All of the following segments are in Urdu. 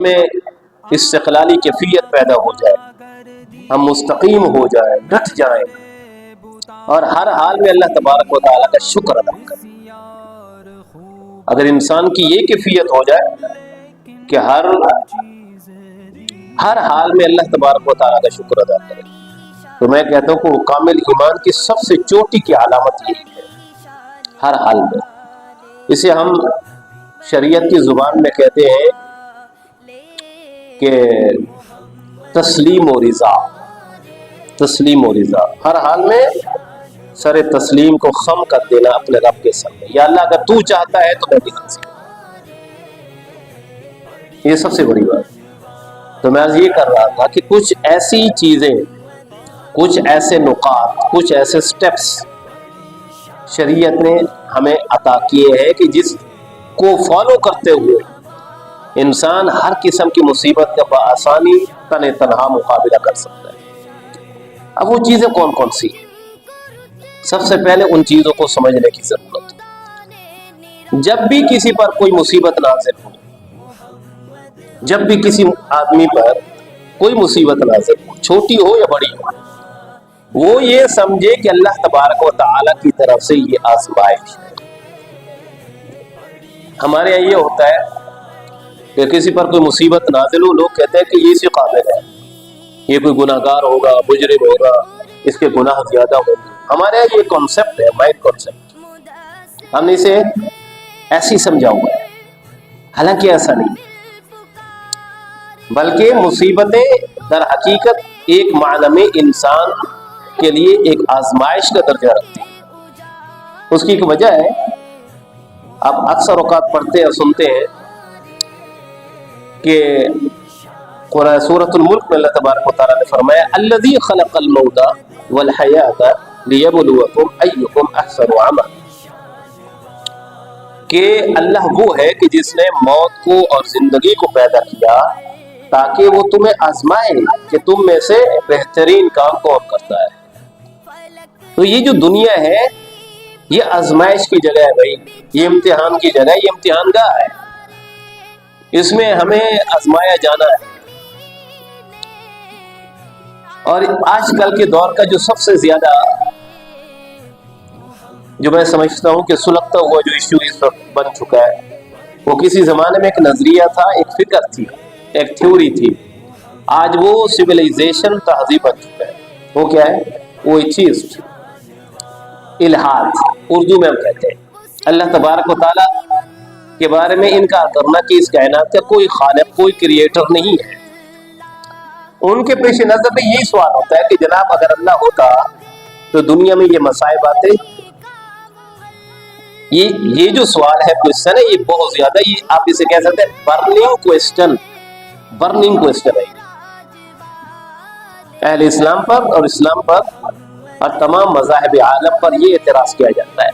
میں استقلالی کیفیت پیدا ہو جائے، ہم مستقیم ہو جائیں، ڈٹ جائیں اور ہر حال میں اللہ تبارک و تعالیٰ کا شکر ادا کریں۔ اگر انسان کی یہ کیفیت ہو جائے کہ ہر حال میں اللہ تبارک و تعالیٰ کا شکر ادا کرے، تو میں کہتا ہوں کہ وہ کامل ایمان کی سب سے چوٹی کی علامت یہی ہے، ہر حال میں۔ اسے ہم شریعت کی زبان میں کہتے ہیں کہ تسلیم و رضا، تسلیم و رضا، ہر حال میں سر تسلیم کو خم کر دینا اپنے رب کے سامنے، یا اللہ اگر تو چاہتا ہے تو میں بھی حاضر ہوں۔ یہ سب سے بڑی بات۔ تو میں یہ کر رہا تھا کہ کچھ ایسی چیزیں، کچھ ایسے نقاط، کچھ ایسے سٹیپس شریعت نے ہمیں عطا کیے ہیں کہ جس کو فالو کرتے ہوئے انسان ہر قسم کی مصیبت کا بآسانی تنہا مقابلہ کر سکتا ہے۔ اب وہ چیزیں کون کون سی ہیں؟ سب سے پہلے ان چیزوں کو سمجھنے کی ضرورت ہے۔ جب بھی کسی پر کوئی مصیبت نازل ہو، جب بھی کسی آدمی پر کوئی مصیبت نازل ہو، چھوٹی ہو یا بڑی ہو، وہ یہ سمجھے کہ اللہ تبارک و تعالیٰ کی طرف سے یہ آزمائش ہے۔ ہمارے یہاں یہ ہوتا ہے کہ کسی پر کوئی مصیبت نازل ہو، لوگ کہتے ہیں کہ یہ اسی قابل ہے، یہ کوئی گناہ گار ہوگا، مجرم ہوگا، اس کے گناہ زیادہ ہوں گے۔ ہمارے یہاں یہ کانسیپٹ ہے، مائنڈ کانسیپٹ، ہم نے اسے ایسی سمجھا ہوا ہے، حالانکہ ایسا نہیں، بلکہ مصیبتیں در حقیقت ایک معنی میں انسان کے لیے ایک آزمائش کا درجہ رکھتی ہیں۔ اس کی ایک وجہ ہے، آپ اکثر اوقات پڑھتے اور سنتے ہیں کہ قرآن سورۃ الملک میں اللہ تبارک و تعالیٰ نے فرمایا الذی خلق الموت والحیات لیبلوکم ایکم احسن عملا، کہ اللہ وہ ہے کہ جس نے موت کو اور زندگی کو پیدا کیا تاکہ وہ تمہیں آزمائے کہ تم میں سے بہترین کام کون کرتا ہے۔ تو یہ جو دنیا ہے یہ آزمائش کی جگہ ہے بھائی، یہ امتحان کی جگہ ہے، یہ امتحان گاہ ہے، اس میں ہمیں آزمایا جانا ہے۔ اور آج کل کے دور کا جو سب سے زیادہ جو میں سمجھتا ہوں کہ سلگتا ہوا جو ایشو اس وقت بن چکا ہے، وہ کسی زمانے میں ایک نظریہ تھا، ایک فکر تھی، ایک تھیوری تھی، آج وہ سویلائزیشن تہذیب بن چکا ہے۔ وہ کیا ہے؟ وہ ایتھیسٹ، الحاد، اردو میں ہم کہتے ہیں۔ اللہ تبارک و تعالیٰ کے بارے میں انکار کرنا کہ اس کائنات کا کوئی خالق، کوئی کریٹر نہیں ہے۔ ان کے پیش نظر میں یہی سوال ہوتا ہے کہ جناب اگر اللہ ہوتا تو دنیا میں یہ مصائب آتے؟ یہ جو سوال ہے کوشچن ہے، یہ بہت زیادہ، یہ آپ اسے کہہ سکتے ہیں برننگ کوشچن، برننگ کوشچن ہے اہل اسلام پر اور اسلام پر اور تمام مذاہب عالم پر یہ اعتراض کیا جاتا ہے۔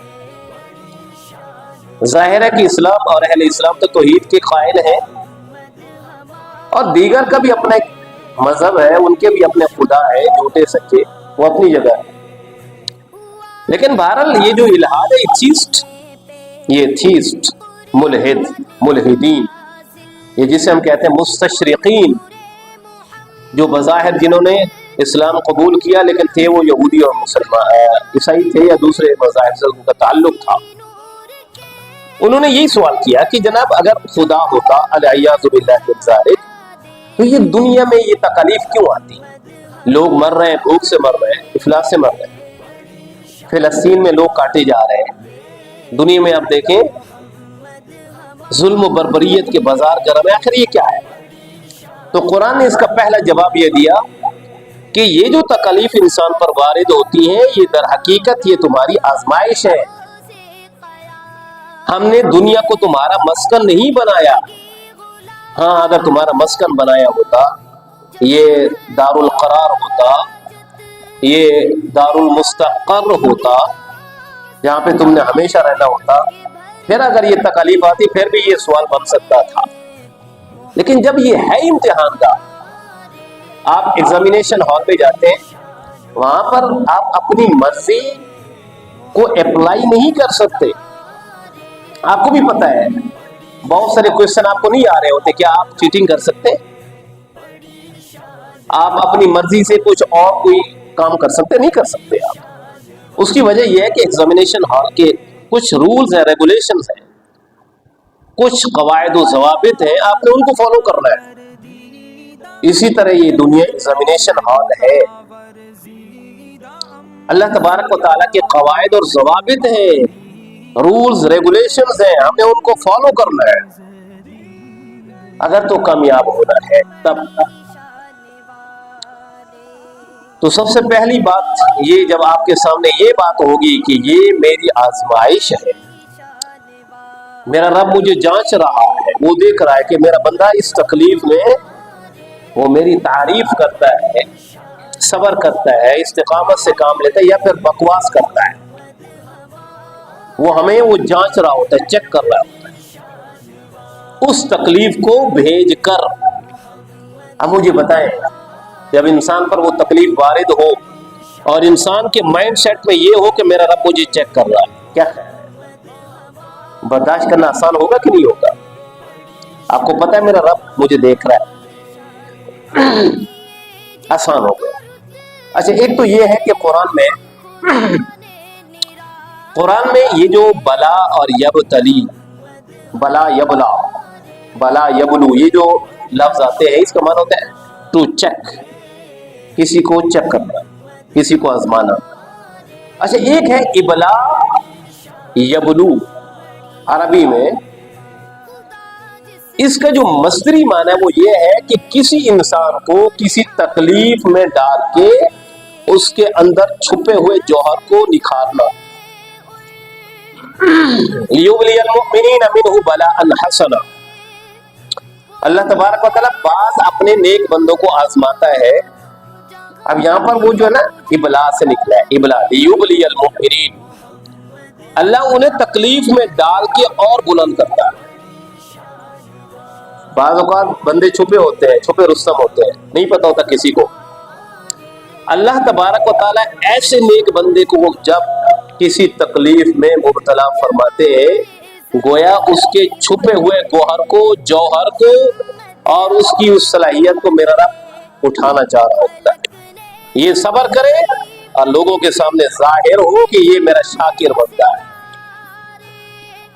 ظاہر ہے کہ اسلام اور اہل اسلام تو توحید کے قائل ہیں، اور دیگر کا بھی اپنا ایک مذہب ہے، ان کے بھی اپنے خدا ہے، جھوٹے سچے، وہ اپنی جگہ ہے۔ لیکن بہرحال یہ جو الحاد ہے، یہ تھیسٹ، ملحد، ملحدین، یہ جسے ہم کہتے ہیں مستشرقین، جو بظاہر جنہوں نے اسلام قبول کیا لیکن تھے وہ یہودی اور مسلمان، عیسائی تھے یا دوسرے مذاہب سے ان کا تعلق تھا، انہوں نے یہی سوال کیا کہ جناب اگر خدا ہوتا الیاذ باللہ من ذالک، تو یہ دنیا میں یہ تکالیف کیوں آتی؟ لوگ مر رہے ہیں، بھوک سے مر رہے ہیں، افلاس سے مر رہے ہیں، فلسطین میں لوگ کاٹے جا رہے ہیں، دنیا میں آپ دیکھیں ظلم و بربریت کے بازار گرم ہے، آخر یہ کیا ہے؟ تو قرآن نے اس کا پہلا جواب یہ دیا کہ یہ جو تکالیف انسان پر وارد ہوتی ہیں یہ در حقیقت یہ تمہاری آزمائش ہے۔ ہم نے دنیا کو تمہارا مسکن نہیں بنایا، ہاں اگر تمہارا مسکن بنایا ہوتا، یہ دار القرار ہوتا، یہ دار المستقر ہوتا، جہاں پہ تم نے ہمیشہ رہنا ہوتا، پھر اگر یہ تکالیف آتی پھر بھی یہ سوال بن سکتا تھا۔ لیکن جب یہ ہے امتحان کا، آپ ایگزامینیشن ہال پہ جاتے ہیں، وہاں پر آپ اپنی مرضی کو اپلائی نہیں کر سکتے، آپ کو بھی پتا ہے بہت سارے کوشچن آپ کو نہیں آ رہے ہوتے. کیا آپ چیٹنگ کر سکتے ہیں؟ آپ اپنی مرضی سے کچھ اور کوئی کام کر سکتے؟ نہیں کر سکتے آپ. اس کی وجہ یہ ہے کہ ایگزامینیشن ہال کے کچھ رولز ہیں، ریگولیشنز ہیں، کچھ قواعد و ضوابط ہیں، آپ نے ان کو فالو کرنا ہے. اسی طرح یہ دنیا ایگزامینیشن ہال ہے. اللہ تبارک و تعالیٰ کے قواعد اور ضوابط ہیں، رولز ریگولیشنز ہیں، ہمیں ان کو فالو کرنا ہے اگر تو کامیاب ہونا ہے تب. تو سب سے پہلی بات یہ، جب آپ کے سامنے یہ بات ہوگی کہ یہ میری آزمائش ہے، میرا رب مجھے جانچ رہا ہے، وہ دیکھ رہا ہے کہ میرا بندہ اس تکلیف میں وہ میری تعریف کرتا ہے، صبر کرتا ہے، استقامت سے کام لیتا ہے، یا پھر بکواس کرتا ہے. وہ ہمیں وہ جانچ رہا ہوتا ہے، چیک کر رہا ہوتا ہے اس تکلیف کو بھیج کر. اب مجھے بتائیں، جب انسان پر وہ تکلیف وارد ہو اور انسان کے مائنڈ سیٹ میں یہ ہو کہ میرا رب مجھے چیک کر رہا ہے، کیا برداشت کرنا آسان ہوگا کہ نہیں ہوگا؟ آپ کو پتا ہے میرا رب مجھے دیکھ رہا ہے، آسان ہوگا. اچھا، ایک تو یہ ہے کہ قرآن میں یہ جو بلا اور یبتلی، بلا یبلا، بلا یبلو، یہ جو لفظ آتے ہیں، اس کا معنی ہوتا ہے ٹو چیک، کسی کو چیک کرنا، کسی کو آزمانا. اچھا، ایک ہے ابلا یبلو عربی میں. اس کا جو مصدری معنی ہے وہ یہ ہے کہ کسی انسان کو کسی تکلیف میں ڈال کے اس کے اندر چھپے ہوئے جوہر کو نکھارنا. لیبلی المؤمنین منہ بلاء حسنا. اللہ تبارک و تعالیٰ بعض اپنے نیک بندوں کو آزماتا ہے. اب یہاں پر وہ جو ہے نا ابلا سے نکلا ہے، ابلا لیبلی المؤمنین. اللہ انہیں تکلیف میں ڈال کے اور بلند کرتا ہے. بعض اوقات بندے چھپے ہوتے ہیں، چھپے رستم ہوتے ہیں، نہیں پتا ہوتا کسی کو. اللہ تبارک و تعالیٰ ایسے نیک بندے کو وہ جب کسی تکلیف میں مبتلا فرماتے ہیں، گویا اس کے چھپے ہوئے جوہر کو اور اس کی اس صلاحیت کو میرا رب اٹھانا چاہ رہا ہوتا ہے. یہ صبر کرے اور لوگوں کے سامنے ظاہر ہو کہ یہ میرا شاکر بندہ ہے.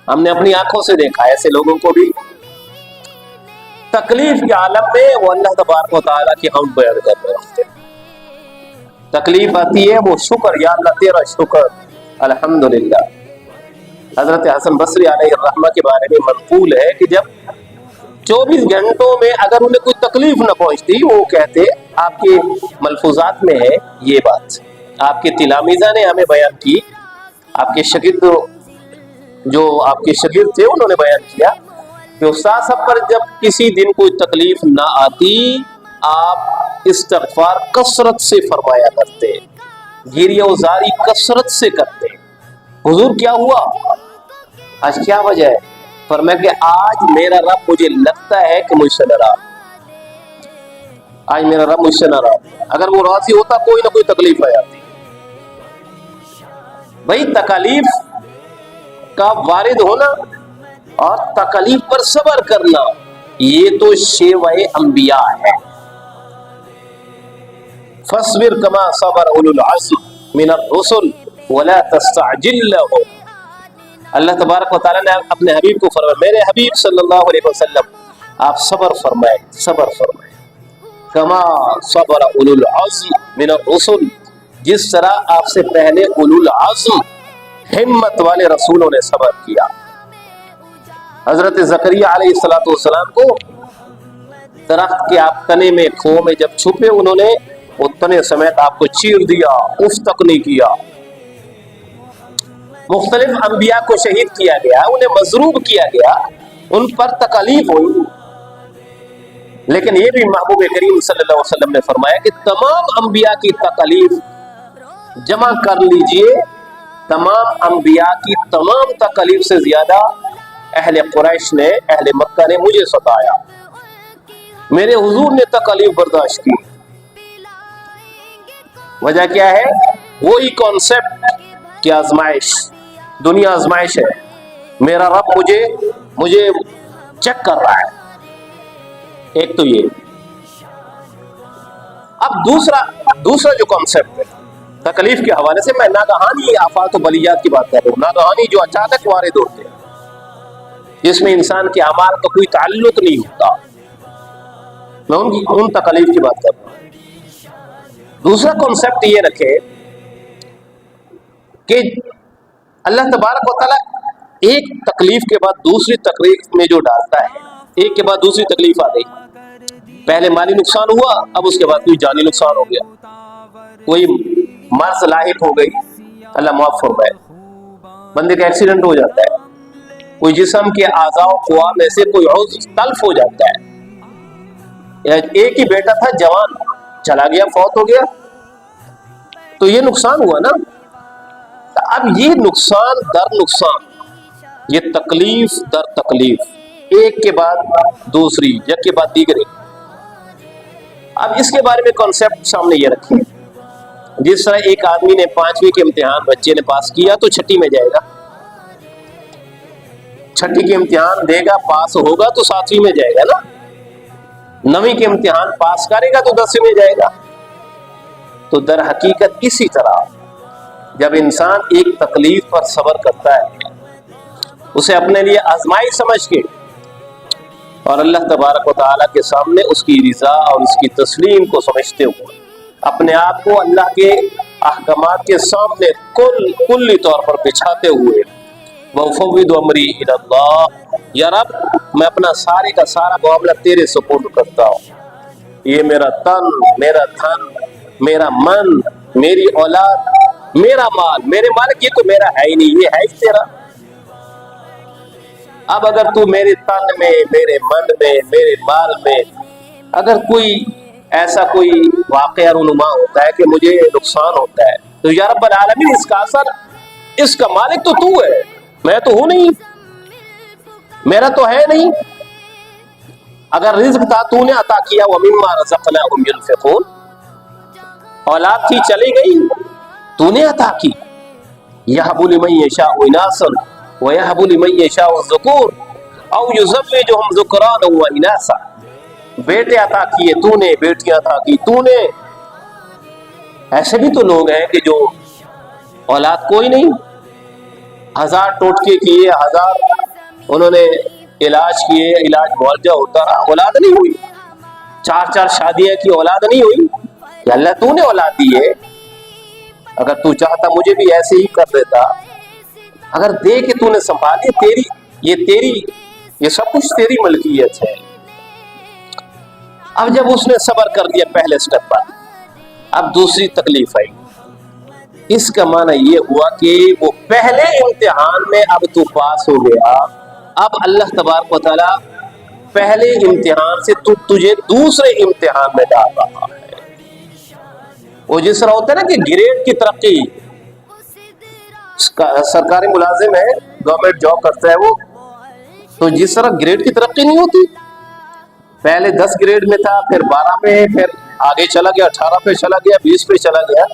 ہم نے اپنی آنکھوں سے دیکھا ایسے لوگوں کو بھی تکلیف کے عالم میں وہ اللہ تبارک و تعالیٰ کی ہم بیان کر رہے ہوتے ہیں. تکلیف آتی ہے وہ شکر، یا اللہ تیرا شکر، الحمدللہ. حضرت حسن بصری علیہ الرحمہ کے بارے میں منقول ہے کہ جب 24 گھنٹوں میں اگر انہیں کوئی تکلیف نہ پہنچتی، وہ کہتے، آپ کے ملفوظات میں ہے یہ بات، آپ کے تلامیذہ نے ہمیں بیان کی، آپ کے شاگرد جو آپ کے شاگرد تھے انہوں نے بیان کیا کہ استاد صاحب پر جب کسی دن کوئی تکلیف نہ آتی، آپ استغفار کثرت سے فرمایا کرتے، گریہ وزاری کثرت سے کرتے. حضور کیا ہوا؟ آج کیا وجہ ہے؟ فرمایا کہ آج میرا رب مجھے لگتا ہے کہ مجھ سے ناراض، آج میرا رب مجھ سے ناراض. اگر وہ راضی ہوتا کوئی نہ کوئی تکلیف آ جاتی. بھائی تکالیف کا وارد ہونا اور تکالیف پر صبر کرنا یہ تو شیوہ انبیاء ہے. فاصبر کما صبر اولو العزم من الرسل ولا تستعجل لهم. اللہ تبارک و تعالیٰ نے اپنے حبیب کو فرمایا، میرے حبیب صلی اللہ علیہ وسلم آپ صبر فرمائیں، صبر فرمائیں، کما صبر اولو العزم من الرسل، جس طرح آپ سے پہلے اولو العزم ہمت والے رسولوں نے صبر کیا. حضرت زکریا علیہ السلام کو درخت کے آپ تنے میں کھو میں جب چھپے، انہوں نے وہ تنے سمیت آپ کو چیر دیا، اف تک نہیں کیا. مختلف انبیاء کو شہید کیا گیا، انہیں مضروب کیا گیا، ان پر تکالیف ہوئی، لیکن یہ بھی محبوب کریم صلی اللہ علیہ وسلم نے فرمایا کہ تمام انبیاء کی تکالیف جمع کر لیجئے، تمام انبیاء کی تمام تکالیف سے زیادہ اہل قریش نے، اہل مکہ نے مجھے ستایا، میرے حضور نے تکالیف برداشت کی. وجہ کیا ہے؟ وہی کانسیپٹ کہ آزمائش، دنیا آزمائش ہے. میرا رب مجھے چیک کر رہا ہے. ایک تو یہ. اب دوسرا جو کانسیپٹ ہے تکلیف کے حوالے سے، میں ناگہانی آفات و بلیات کی بات کر رہا ہوں. ناگہانی جو اچانک وارد ہوتے ہیں، جس میں انسان کے اعمال کا کوئی تعلق نہیں ہوتا، میں ان تکلیف کی بات کر رہا ہوں. دوسرا کانسیپٹ یہ رکھے کہ اللہ تبارک و تعالیٰ ایک تکلیف کے بعد دوسری تکلیف میں جو ڈالتا ہے، ایک کے بعد دوسری تکلیف آ گئی. پہلے مالی نقصان ہوا، اب اس کے بعد کوئی جانی نقصان ہو گیا، کوئی مرض لاحق ہو گئی، اللہ معاف فرمائے، بندے کا ایکسیڈنٹ ہو جاتا ہے، کوئی جسم کے اعضاء و قوا میں سے کوئی عضو تلف ہو جاتا ہے. یا ایک ہی بیٹا تھا جوان، چلا گیا، فوت ہو گیا، تو یہ نقصان ہوا نا. اب یہ نقصان در نقصان، یہ تکلیف در تکلیف، ایک کے بعد دوسری، یک کے بعد دیگرے. اب اس کے بارے میں کانسیپٹ سامنے یہ رکھیں، جس طرح ایک آدمی نے 5ویں کے امتحان بچے نے پاس کیا تو 6ٹھی میں جائے گا، 6ٹھی کے امتحان دے گا، پاس ہوگا تو 7ویں میں جائے گا نا. 9ویں کے امتحان پاس کرے گا تو 10ویں میں جائے گا. تو در حقیقت اسی طرح جب انسان ایک تکلیف پر صبر کرتا ہے، اسے اپنے لیے آزمائش سمجھ کے اور اللہ تبارک و تعالیٰ کے سامنے اس کی رضا اور اس کی تسلیم کو سمجھتے ہوئے اپنے آپ کو اللہ کے احکامات کے سامنے کلی طور پر بچھاتے ہوئے، وَأُفَوِّضُ أَمْرِي إِلَى اللَّهِ، یا رب میں اپنا سارے کا سارا معاملہ تیرے سپرد کرتا ہوں. یہ میرا تن، میرا دھن، میرا من، میری اولاد، میرا مال، میرے مالک، یہ تو میرا ہے ہی نہیں، یہ ہے ہی تیرا. اب اگر تو میرے تن میں، میرے من میں، میرے مال میں اگر کوئی ایسا کوئی واقعہ رونما ہوتا ہے کہ مجھے نقصان ہوتا ہے، تو یا رب العالمین اس کا اثر، اس کا مالک تو تو ہے، میں تو ہوں نہیں، میرا تو ہے نہیں. اگر رزق تھا تو نے عطا کیا، وَمِمَّا رَزَقْنَاهُمْ يُنْفِقُونَ، اولاد تھی چلی گئی تو نے عطا کی. يَهَبُ لِمَن يَشَاءُ إِنَاثًا وَيَهَبُ لِمَن يَشَاءُ الذُّكُورَ أَوْ يُزَوِّجُهُمْ ذُكْرَانًا وَإِنَاثًا، بیٹے عطا کیے تو نے، بیٹیاں عطا کی تو نے. ایسے بھی تو لوگ ہیں کہ جو اولاد کوئی نہیں، 1000 ٹوٹکے کیے، 1000 انہوں نے علاج کیے، علاج معالجہ ہوتا رہا، اولاد نہیں ہوئی. 4 شادیاں کی، اولاد نہیں ہوئی. کہ اللہ تو نے اولاد دی ہے، اگر تو چاہتا مجھے بھی ایسے ہی کر دیتا. اگر دے کے تو نے سنبھالی، تیری یہ سب کچھ تیری ملکیت ہے. اب جب اس نے صبر کر دیا پہلے سٹیپ پر، اب دوسری تکلیف آئی. اس کا معنی یہ ہوا کہ وہ پہلے امتحان میں اب تو پاس ہو گیا، اب اللہ تبارک و تعالیٰ پہلے امتحان سے تجھے دوسرے امتحان میں ڈال رہا ہے. وہ جس طرح ہوتا ہے نا کہ گریڈ کی ترقی، سرکاری ملازم ہے، گورنمنٹ جاب کرتا ہے وہ، تو جس طرح گریڈ کی ترقی نہیں ہوتی، پہلے 10 گریڈ میں تھا، پھر 12 پہ، پھر آگے چلا گیا، 18 پہ چلا گیا، 20 پہ چلا گیا.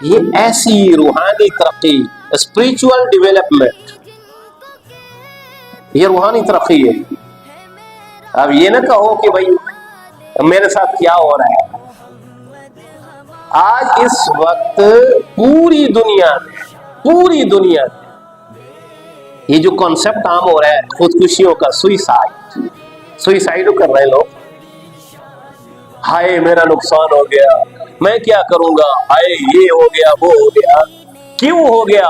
یہ ایسی روحانی ترقی، اسپریچول ڈیولپمنٹ، یہ روحانی ترقی ہے. اب یہ نہ کہو کہ بھائی میرے ساتھ کیا ہو رہا ہے. آج اس وقت پوری دنیا میں یہ جو کانسیپٹ عام ہو رہا ہے خودکشیوں کا، سوئسائڈ کر رہے ہیں لوگ. ہائے میرا نقصان ہو گیا، میں کیا کروں گا، ہائے یہ ہو گیا، وہ ہو گیا. کیوں ہو گیا؟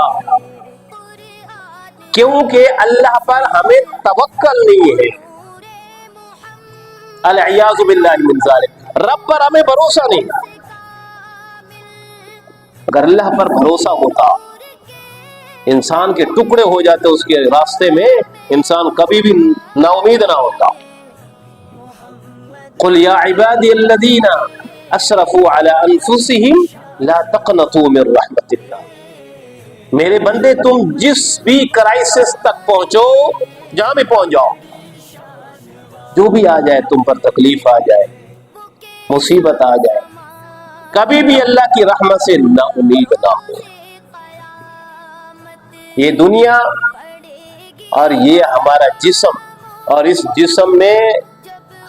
کیونکہ اللہ پر ہمیں توکل نہیں ہے. العیاذ باللہ من ذالک، رب پر ہمیں بھروسہ نہیں. اگر اللہ پر بھروسہ ہوتا، انسان کے ٹکڑے ہو جاتے اس کے راستے میں، انسان کبھی بھی نا امید نہ ہوتا. قل یا عبادی الذین اسرفوا علی انفسهم لا تقنطوا من رحمت اللہ. میرے بندے تم جس بھی کرائسس تک پہنچو، جہاں بھی پہنچ جاؤ، جو بھی آ جائے، تم پر تکلیف آ جائے، مصیبت آ جائے، کبھی بھی اللہ کی رحمت سے نا امید نہ ہو. یہ دنیا اور یہ ہمارا جسم اور اس جسم میں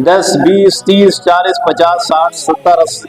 10, 20, 30, 40, 50, 60, 70, 80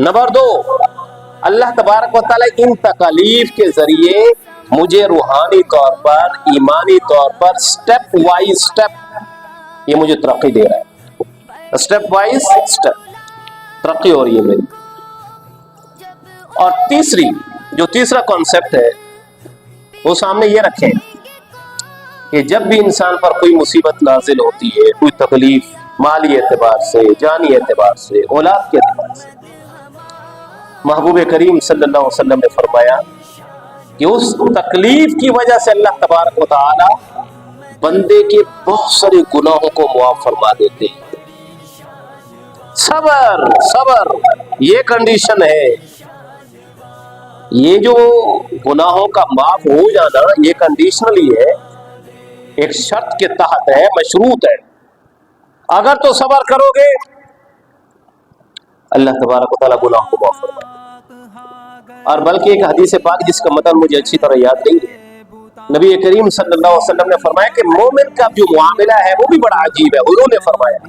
نمبر 2، اللہ تبارک و تعالیٰ ان تکالیف کے ذریعے مجھے روحانی طور پر، ایمانی طور پر سٹیپ وائز سٹیپ یہ مجھے ترقی دے رہا ہے، سٹیپ وائز سٹیپ ترقی ہو رہی ہے میری۔ اور تیسرا کانسیپٹ ہے وہ سامنے یہ رکھیں کہ جب بھی انسان پر کوئی مصیبت نازل ہوتی ہے، کوئی تکلیف مالی اعتبار سے، جانی اعتبار سے، اولاد کے اعتبار سے، محبوب کریم صلی اللہ علیہ وسلم نے فرمایا کہ اس تکلیف کی وجہ سے اللہ تبارک و تعالی بندے کے بہت سارے گناہوں کو معاف فرما دیتے ہیں۔ صبر یہ کنڈیشن ہے، یہ جو گناہوں کا معاف ہو جانا یہ کنڈیشنلی ہے، ایک شرط کے تحت ہے، مشروط ہے۔ اگر تو صبر کرو گے اللہ تبارک و تعالیٰ گناہ کو معاف فرما دے۔ اور بلکہ ایک حدیث پاک جس کا متن مجھے اچھی طرح یاد نہیں ہے، نبی کریم صلی اللہ علیہ وسلم نے فرمایا کہ مومن کا جو معاملہ ہے وہ بھی بڑا عجیب ہے۔ حضور نے فرمایا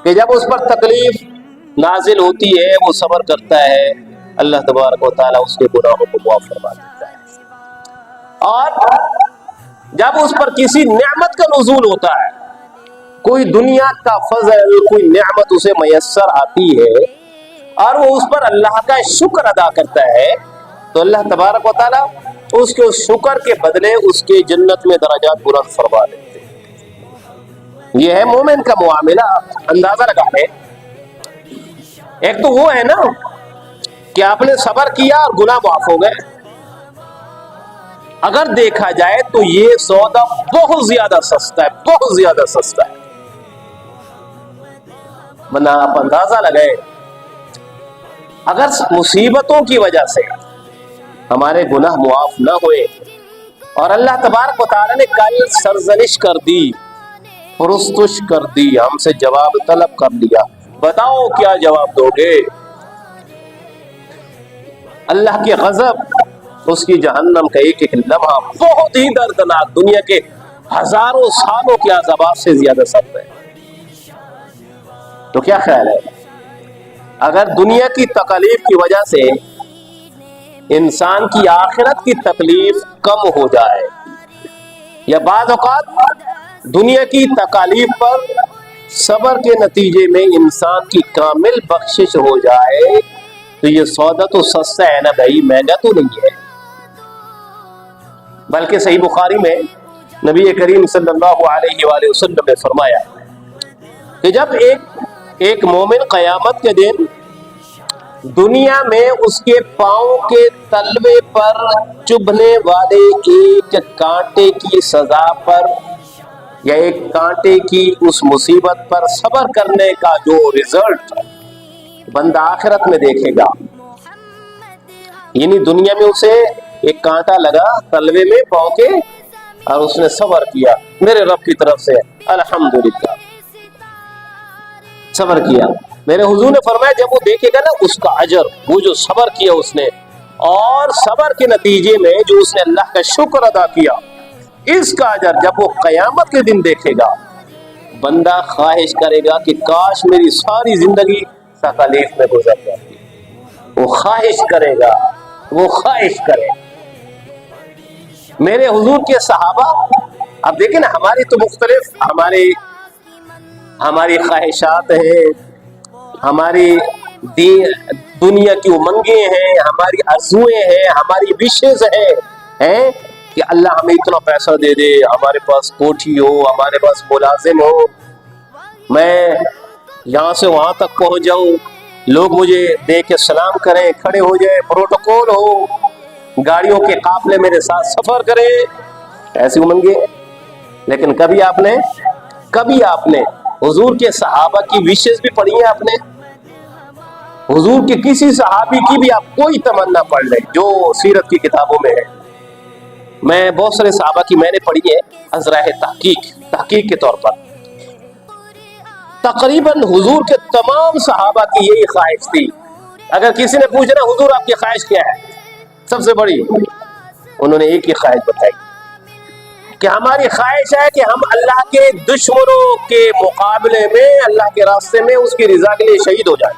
کہ جب اس پر تکلیف نازل ہوتی ہے وہ صبر کرتا ہے، اللہ تبارک و تعالیٰ اس کے گناہوں کو معاف فرما دیتا ہے۔ اور جب اس پر کسی نعمت کا نزول ہوتا ہے، کوئی دنیا کا فضل، کوئی نعمت اسے میسر آتی ہے اور وہ اس پر اللہ کا شکر ادا کرتا ہے، تو اللہ تبارک و تعالیٰ اس کے شکر کے بدلے اس کے جنت میں درجات بلند فرما دیتے ہیں۔ یہ ہے مومن کا معاملہ۔ اندازہ لگا لیں، ایک تو وہ ہے نا کہ آپ نے صبر کیا اور گناہ معاف ہو گئے، اگر دیکھا جائے تو یہ سودا بہت زیادہ سستا ہے، بہت زیادہ سستا ہے۔ ورنہ آپ اندازہ لگائیں، اگر مصیبتوں کی وجہ سے ہمارے گناہ معاف نہ ہوئے اور اللہ تبارک و تعالی نے کل سرزنش کر دی، پرستش کر دی، ہم سے جواب طلب کر لیا، بتاؤ کیا جواب دو گے؟ اللہ کے غضب، اس کی جہنم کا ایک ایک لمحہ بہت ہی دردناک، دنیا کے ہزاروں سالوں کے عذابات سے زیادہ سخت ہے۔ تو کیا خیال ہے اگر دنیا کی تکلیف کی وجہ سے انسان کی آخرت کی تکلیف کم ہو جائے، یا بعض اوقات دنیا کی تکالیف پر صبر کے نتیجے میں انسان کی کامل بخشش ہو جائے، تو یہ سودا تو سستا ہے نا بھائی، مہنگا تو نہیں ہے۔ بلکہ صحیح بخاری میں نبی کریم صلی اللہ علیہ وآلہ وسلم نے فرمایا کہ جب ایک مومن قیامت کے دن دنیا میں اس کے پاؤں کے تلوے پر چبھنے والے ایک کانٹے کی سزا پر یا ایک کانٹے کی اس مصیبت پر صبر کرنے کا جو رزلٹ بندہ آخرت میں دیکھے گا، یعنی دنیا میں اسے ایک کانٹا لگا تلوے میں پاؤں کے اور اس نے صبر کیا میرے رب کی طرف سے، الحمدللہ صبر کیا۔ میرے حضور نے فرمایا جب وہ دیکھے گا نا اس کا اجر، وہ جو صبر کیا اس نے، اور صبر کے نتیجے میں جو اس نے اللہ کا شکر ادا کیا، اس کا اجر جب وہ قیامت کے دن دیکھے گا، بندہ خواہش کرے گا کہ کاش میری ساری زندگی تکالیف میں گزر جاتی۔ وہ خواہش کرے گا، وہ خواہش کرے۔ میرے حضور کے صحابہ، اب دیکھیں نا ہماری تو مختلف ہماری خواہشات ہیں، ہماری دنیا کی امنگیں ہیں، ہماری آرزوئیں ہیں، ہماری وشز ہیں کہ اللہ ہمیں اتنا پیسہ دے دے، ہمارے پاس کوٹھی ہو، ہمارے پاس ملازم ہو، میں یہاں سے وہاں تک پہنچ جاؤں، لوگ مجھے دیکھ کے سلام کریں، کھڑے ہو جائیں، پروٹوکول ہو، گاڑیوں کے قافلے میرے ساتھ سفر کریں، ایسی امنگیں۔ لیکن کبھی آپ نے حضور کے صحابہ کی وشز بھی پڑھی ہیں؟ آپ نے حضور کے کسی صحابی کی بھی آپ کوئی تمنا پڑھ لیں جو سیرت کی کتابوں میں ہے؟ میں بہت سارے صحابہ کی میں نے پڑھی ہے ازراہ تحقیق کے طور پر، تقریباً حضور کے تمام صحابہ کی یہی خواہش تھی۔ اگر کسی نے پوچھنا حضور آپ کی خواہش کیا ہے سب سے بڑی، انہوں نے ایک ہی خواہش بتائی کہ ہماری خواہش ہے کہ ہم اللہ کے دشمنوں کے مقابلے میں اللہ کے راستے میں اس کی رضا کے لیے شہید ہو جائیں۔